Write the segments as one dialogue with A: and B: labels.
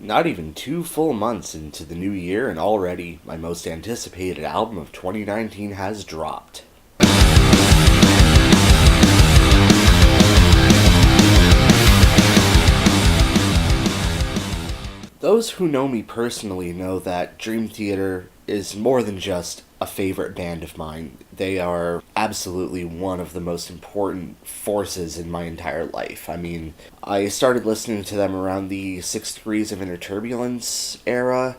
A: Not even 2 full months into the new year, and already my most anticipated album of 2019 has dropped. Those who know me personally know that Dream Theater is more than just a favorite band of mine. They are absolutely one of the most important forces in my entire life. I mean, I started listening to them around the 6 Degrees of Inner Turbulence era,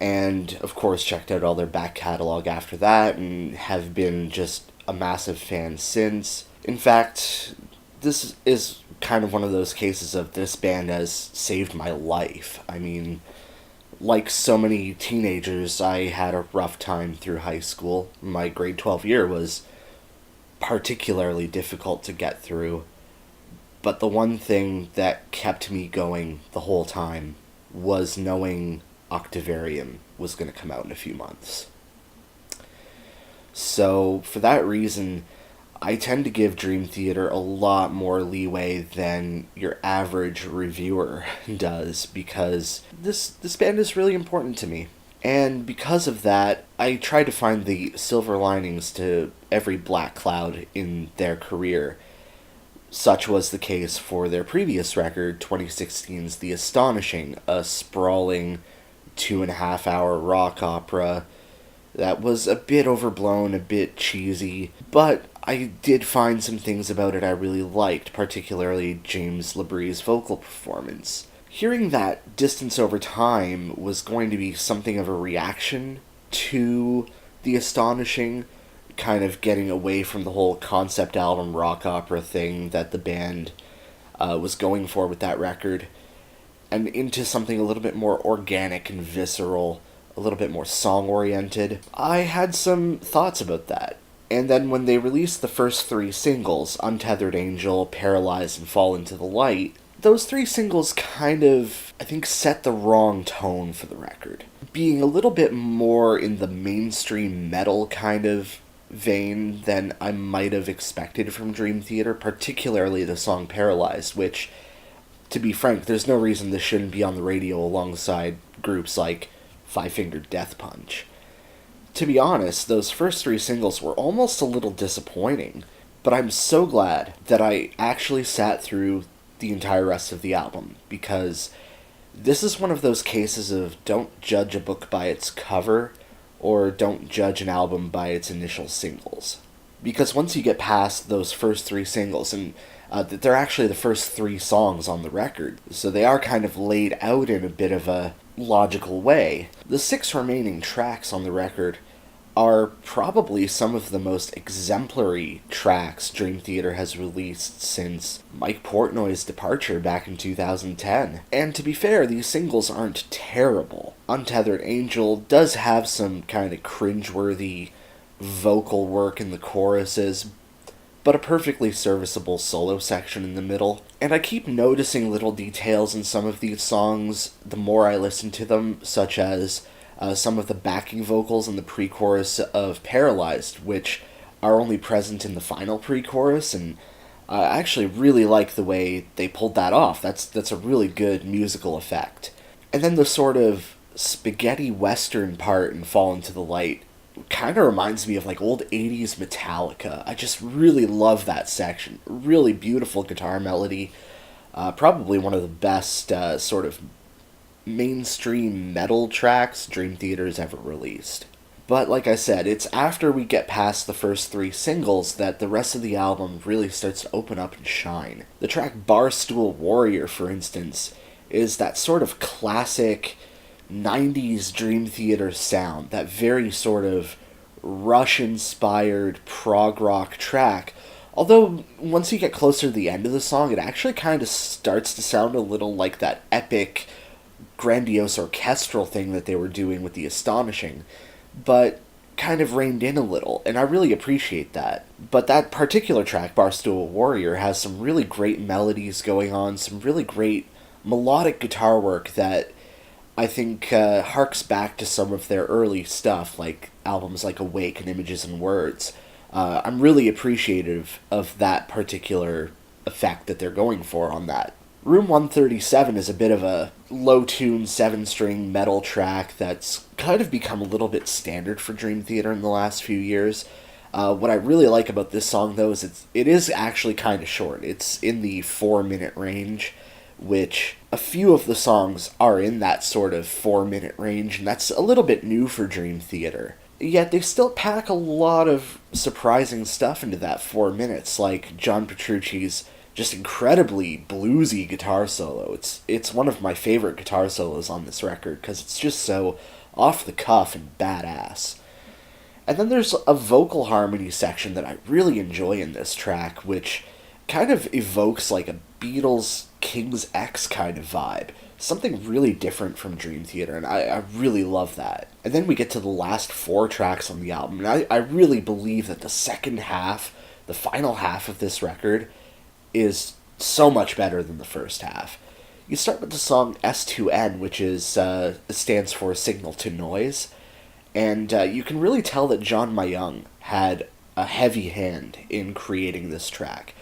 A: and of course checked out all their back catalog after that, and have been just a massive fan since. In fact, this is kind of one of those cases of this band has saved my life. I mean, like so many teenagers, I had a rough time through high school. My grade 12 year was particularly difficult to get through, but the one thing that kept me going the whole time was knowing Octavarium was going to come out in a few months. So, for that reason, I tend to give Dream Theater a lot more leeway than your average reviewer does, because this band is really important to me. And because of that, I try to find the silver linings to every black cloud in their career. Such was the case for their previous record, 2016's The Astonishing, a sprawling 2.5 hour rock opera that was a bit overblown, a bit cheesy, but I did find some things about it I really liked, particularly James LeBrie's vocal performance. Hearing that Distance Over Time was going to be something of a reaction to The Astonishing, kind of getting away from the whole concept album rock opera thing that the band was going for with that record, and into something a little bit more organic and visceral, a little bit more song-oriented, I had some thoughts about that. And then when they released the first 3 singles, Untethered Angel, Paralyzed, and Fall Into the Light, those 3 singles kind of, I think, set the wrong tone for the record. Being a little bit more in the mainstream metal kind of vein than I might have expected from Dream Theater, particularly the song Paralyzed, which, to be frank, there's no reason this shouldn't be on the radio alongside groups like Five Finger Death Punch. To be honest, those first 3 singles were almost a little disappointing, but I'm so glad that I actually sat through the entire rest of the album, because this is one of those cases of don't judge a book by its cover, or don't judge an album by its initial singles. Because once you get past those first 3 singles, and they're actually the first 3 songs on the record, so they are kind of laid out in a bit of a logical way. The 6 remaining tracks on the record are probably some of the most exemplary tracks Dream Theater has released since Mike Portnoy's departure back in 2010. And to be fair, these singles aren't terrible. Untethered Angel does have some kind of cringeworthy vocal work in the choruses, but a perfectly serviceable solo section in the middle. And I keep noticing little details in some of these songs the more I listen to them, such as some of the backing vocals in the pre-chorus of Paralyzed, which are only present in the final pre-chorus, and I actually really like the way they pulled that off. That's a really good musical effect. And then the sort of spaghetti western part in Fall Into the Light kind of reminds me of like old 80s Metallica. I just really love that section. Really beautiful guitar melody. Probably one of the best sort of mainstream metal tracks Dream Theater's ever released. But like I said, it's after we get past the first 3 singles that the rest of the album really starts to open up and shine. The track Barstool Warrior, for instance, is that sort of classic 90s Dream Theater sound, that very sort of Rush-inspired prog rock track. Although, once you get closer to the end of the song, it actually kind of starts to sound a little like that epic, grandiose orchestral thing that they were doing with The Astonishing, but kind of reined in a little, and I really appreciate that. But that particular track, Barstool Warrior, has some really great melodies going on, some really great melodic guitar work that I think harks back to some of their early stuff, like albums like Awake and Images and Words. I'm really appreciative of that particular effect that they're going for on that Room 137 is a bit of a low-tune 7-string metal track that's kind of become a little bit standard for Dream Theater in the last few years. What I really like about this song, though, is it is actually kind of short. It's in the 4-minute range, which a few of the songs are in that sort of 4-minute range, and that's a little bit new for Dream Theater. Yet they still pack a lot of surprising stuff into that 4 minutes, like John Petrucci's just incredibly bluesy guitar solo. It's one of my favorite guitar solos on this record, because it's just so off the cuff and badass. And then there's a vocal harmony section that I really enjoy in this track, which kind of evokes like a Beatles King's X kind of vibe. Something really different from Dream Theater, and I really love that. And then we get to the last 4 tracks on the album, and I really believe that the second half, the final half of this record, is so much better than the first half. You start with the song S2N, which stands for Signal to Noise, and you can really tell that John Mayung had a heavy hand in creating this track.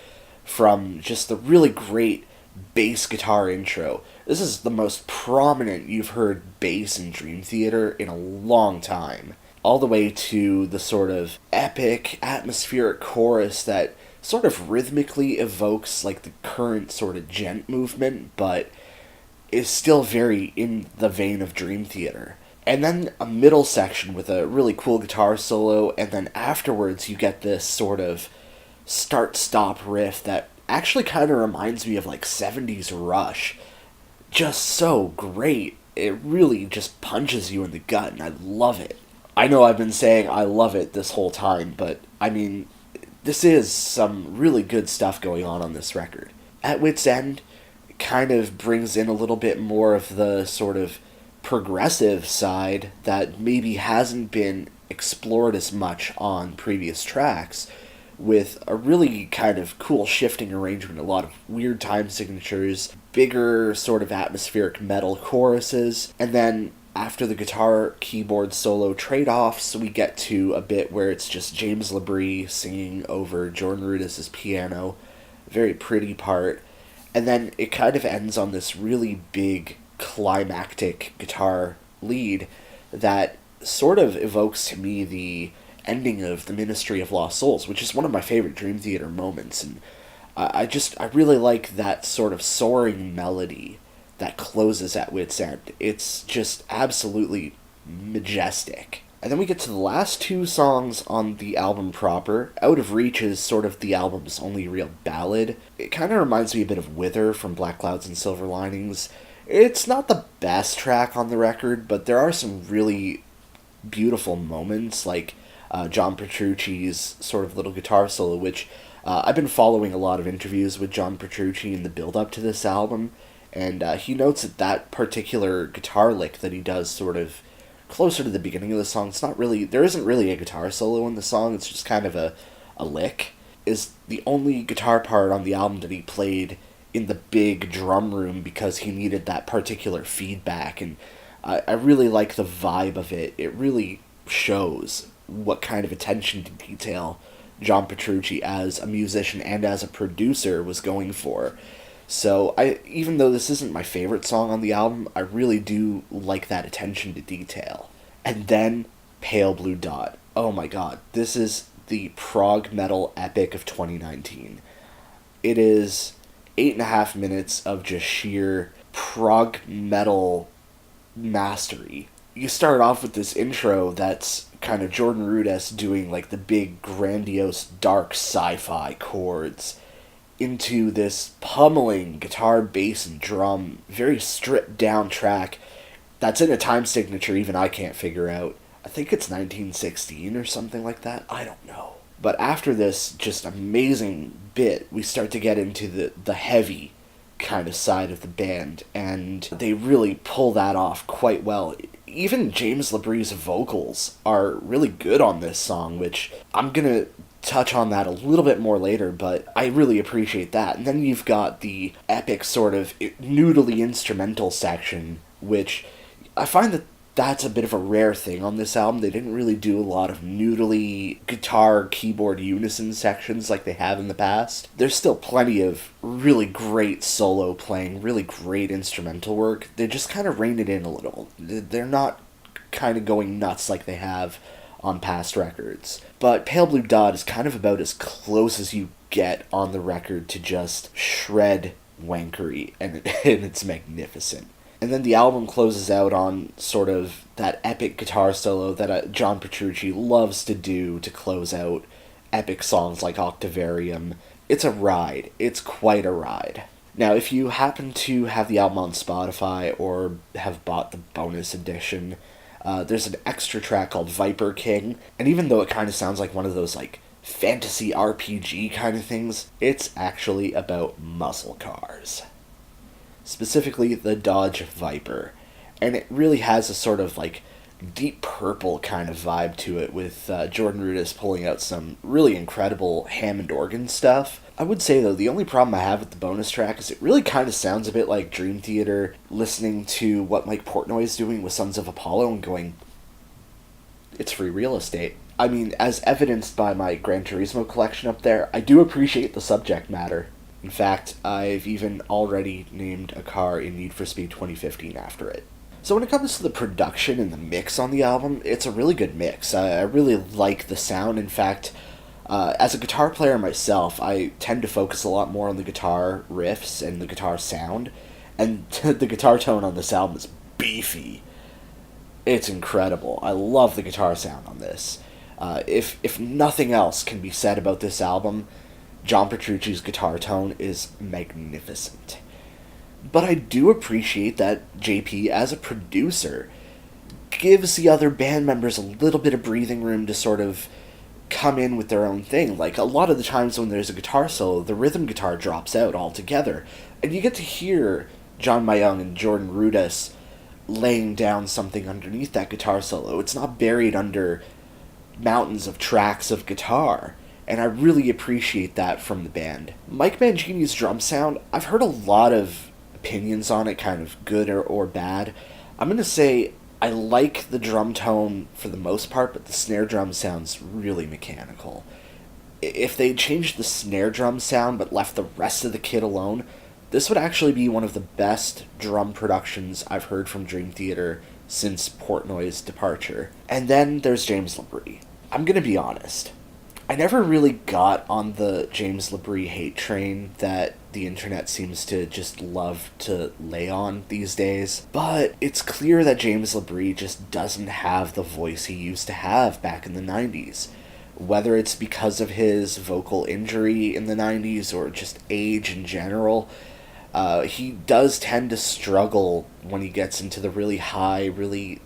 A: From just the really great bass guitar intro. This is the most prominent you've heard bass in Dream Theater in a long time. All the way to the sort of epic, atmospheric chorus that sort of rhythmically evokes like the current sort of gent movement, but is still very in the vein of Dream Theater. And then a middle section with a really cool guitar solo, and then afterwards you get this sort of start-stop riff that actually kind of reminds me of like 70s Rush. Just so great. It really just punches you in the gut, and I love it. I know I've been saying I love it this whole time, but I mean, this is some really good stuff going on this record. At Wit's End kind of brings in a little bit more of the sort of progressive side that maybe hasn't been explored as much on previous tracks, with a really kind of cool shifting arrangement, a lot of weird time signatures, bigger sort of atmospheric metal choruses, and then after the guitar keyboard solo trade-offs, we get to a bit where it's just James LaBrie singing over Jordan Rudess's piano, very pretty part, and then it kind of ends on this really big climactic guitar lead that sort of evokes to me the ending of The Ministry of Lost Souls, which is one of my favorite Dream Theater moments, and I really like that sort of soaring melody that closes at Wit's End. It's just absolutely majestic. And then we get to the last 2 songs on the album proper. Out of Reach is sort of the album's only real ballad. It kind of reminds me a bit of Wither from Black Clouds and Silver Linings. It's not the best track on the record, but there are some really beautiful moments, like John Petrucci's sort of little guitar solo, which I've been following a lot of interviews with John Petrucci in the build-up to this album, and he notes that particular guitar lick that he does sort of closer to the beginning of the song, there isn't really a guitar solo in the song, it's just kind of a lick, is the only guitar part on the album that he played in the big drum room because he needed that particular feedback, and I really like the vibe of it. It really shows what kind of attention to detail John Petrucci as a musician and as a producer was going for. So even though this isn't my favorite song on the album, I really do like that attention to detail. And then Pale Blue Dot. Oh my god, this is the prog metal epic of 2019. It is 8.5 minutes of just sheer prog metal mastery. You start off with this intro that's kind of Jordan Rudess doing like the big grandiose dark sci-fi chords into this pummeling guitar, bass, and drum, very stripped down track that's in a time signature even I can't figure out. I think it's 1916 or something like that. I don't know. But after this just amazing bit, we start to get into the heavy kind of side of the band, and they really pull that off quite well. Even James LaBrie's vocals are really good on this song, which I'm gonna touch on that a little bit more later, but I really appreciate that. And then you've got the epic sort of noodly instrumental section, which I find that that's a bit of a rare thing on this album. They didn't really do a lot of noodly guitar, keyboard unison sections like they have in the past. There's still plenty of really great solo playing, really great instrumental work. They just kind of rein it in a little. They're not kind of going nuts like they have on past records. But Pale Blue Dot is kind of about as close as you get on the record to just shred wankery, and it's magnificent. And then the album closes out on sort of that epic guitar solo that John Petrucci loves to do to close out epic songs like Octavarium. It's a ride. It's quite a ride. Now, if you happen to have the album on Spotify or have bought the bonus edition, there's an extra track called Viper King, and even though it kind of sounds like one of those like fantasy RPG kind of things, it's actually about muscle cars. Specifically the Dodge Viper, and it really has a sort of like deep purple kind of vibe to it, with Jordan Rudess pulling out some really incredible Hammond organ stuff. I would say though, the only problem I have with the bonus track is it really kind of sounds a bit like Dream Theater listening to what Mike Portnoy is doing with Sons of Apollo and going, it's free real estate. I mean, as evidenced by my Gran Turismo collection up there, I do appreciate the subject matter. In fact, I've even already named a car in Need for Speed 2015 after it. So when it comes to the production and the mix on the album, it's a really good mix. I really like the sound. In fact, as a guitar player myself, I tend to focus a lot more on the guitar riffs and the guitar sound. And the guitar tone on this album is beefy. It's incredible. I love the guitar sound on this. If nothing else can be said about this album, John Petrucci's guitar tone is magnificent. But I do appreciate that JP, as a producer, gives the other band members a little bit of breathing room to sort of come in with their own thing. Like, a lot of the times when there's a guitar solo, the rhythm guitar drops out altogether, and you get to hear John Mayung and Jordan Rudess laying down something underneath that guitar solo. It's not buried under mountains of tracks of guitar. And I really appreciate that from the band. Mike Mangini's drum sound, I've heard a lot of opinions on it, kind of good or bad. I'm going to say I like the drum tone for the most part, but the snare drum sounds really mechanical. If they changed the snare drum sound but left the rest of the kit alone, this would actually be one of the best drum productions I've heard from Dream Theater since Portnoy's departure. And then there's James LaBrie. I'm going to be honest. I never really got on the James LaBrie hate train that the internet seems to just love to lay on these days, but it's clear that James LaBrie just doesn't have the voice he used to have back in the 90s. Whether it's because of his vocal injury in the 90s or just age in general, he does tend to struggle when he gets into the really high, really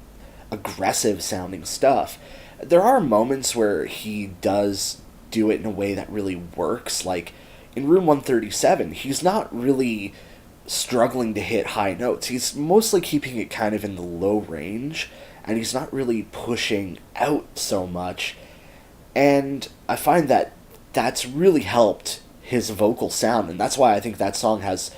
A: aggressive sounding stuff. There are moments where he does do it in a way that really works, like in Room 137, he's not really struggling to hit high notes. He's mostly keeping it kind of in the low range, and he's not really pushing out so much. And I find that that's really helped his vocal sound, and that's why I think that song has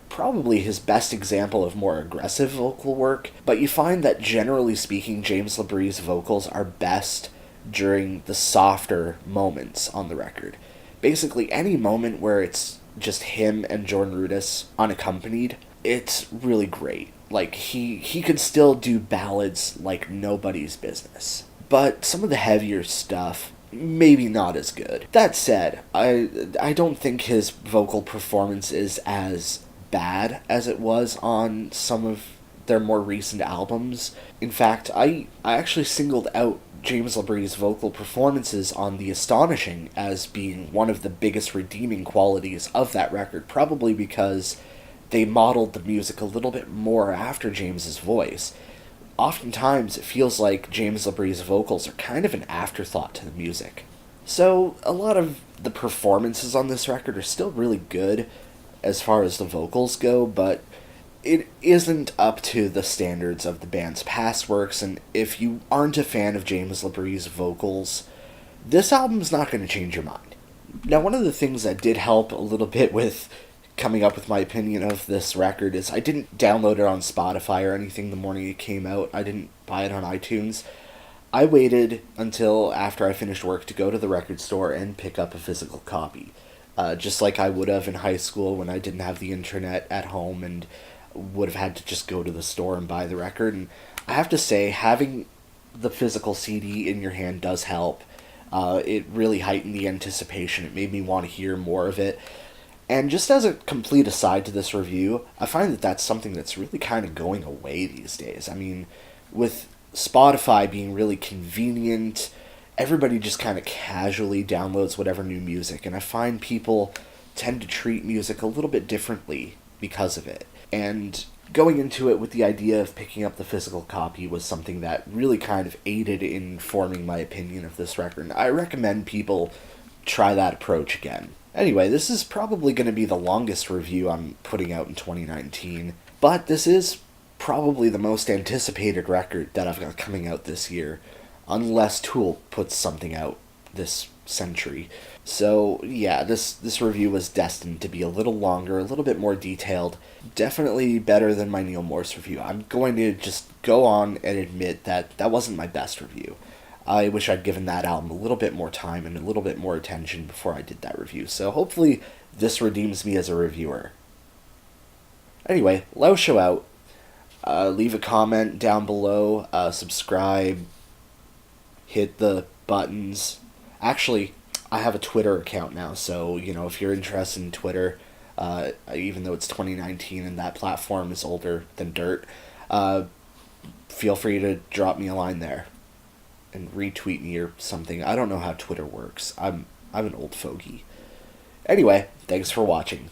A: probably his best example of more aggressive vocal work. But you find that generally speaking, James LaBrie's vocals are best during the softer moments on the record. Basically, any moment where it's just him and Jordan Rudess unaccompanied, it's really great. Like, he could still do ballads like nobody's business. But some of the heavier stuff, maybe not as good. That said, I don't think his vocal performance is as bad as it was on some of their more recent albums. In fact, I actually singled out James LaBrie's vocal performances on The Astonishing as being one of the biggest redeeming qualities of that record, probably because they modeled the music a little bit more after James's voice. Oftentimes, it feels like James LaBrie's vocals are kind of an afterthought to the music. So, a lot of the performances on this record are still really good as far as the vocals go, but it isn't up to the standards of the band's past works, and if you aren't a fan of James LaBrie's vocals, this album's not going to change your mind. Now, one of the things that did help a little bit with coming up with my opinion of this record is I didn't download it on Spotify or anything the morning it came out. I didn't buy it on iTunes. I waited until after I finished work to go to the record store and pick up a physical copy. Just like I would have in high school when I didn't have the internet at home and would have had to just go to the store and buy the record. And I have to say, having the physical CD in your hand does help. It really heightened the anticipation. It made me want to hear more of it. And just as a complete aside to this review, I find that that's something that's really kind of going away these days. I mean, with Spotify being really convenient, everybody just kind of casually downloads whatever new music, and I find people tend to treat music a little bit differently because of it. And going into it with the idea of picking up the physical copy was something that really kind of aided in forming my opinion of this record. I recommend people try that approach again. Anyway, this is probably going to be the longest review I'm putting out in 2019, but this is probably the most anticipated record that I've got coming out this year, unless Tool puts something out this century. So yeah, this review was destined to be a little longer, a little bit more detailed, definitely better than my Neil Morse review. I'm going to just go on and admit that that wasn't my best review. I wish I'd given that album a little bit more time and a little bit more attention before I did that review, so hopefully this redeems me as a reviewer. Anyway, let show out. Leave a comment down below, subscribe, hit the buttons. Actually, I have a Twitter account now, so, if you're interested in Twitter, even though it's 2019 and that platform is older than dirt, feel free to drop me a line there and retweet me or something. I don't know how Twitter works. I'm an old fogey. Anyway, thanks for watching.